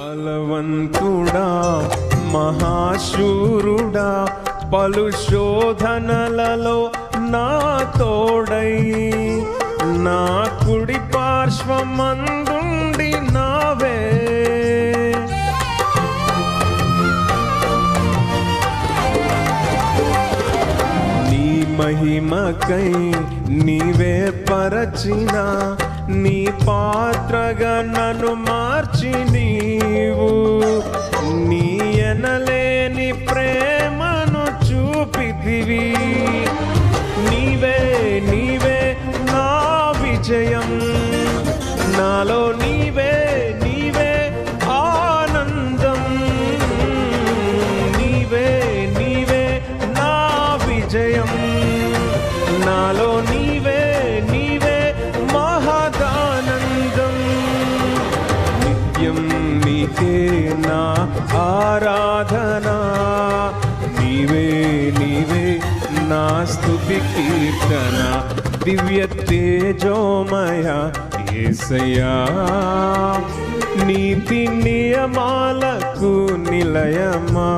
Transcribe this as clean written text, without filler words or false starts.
బలవంతుడా మహాశూరుడా పలు శోధనలలో నా తోడై నా కుడి పార్శ్వమందుండి నావే నీ మహిమకై నీవే పరచిన నీ పాత్రగా నన్ను మార్చి నీవు నీ ఎనలేని ప్రేమను చూపితివి నీవే నీవే నా విజయం నాలో నీవే నీవే ఆనందం నీవే నీవే నా విజయం నాలో నీవే నీవే మహదానందం నిత్యం నీకే నా ఆరాధనా నీవే నీవే నా స్తుతి కీర్తన దివ్య తేజోమయ యేసయ్యా నీతి నియమాలకు నిలయమా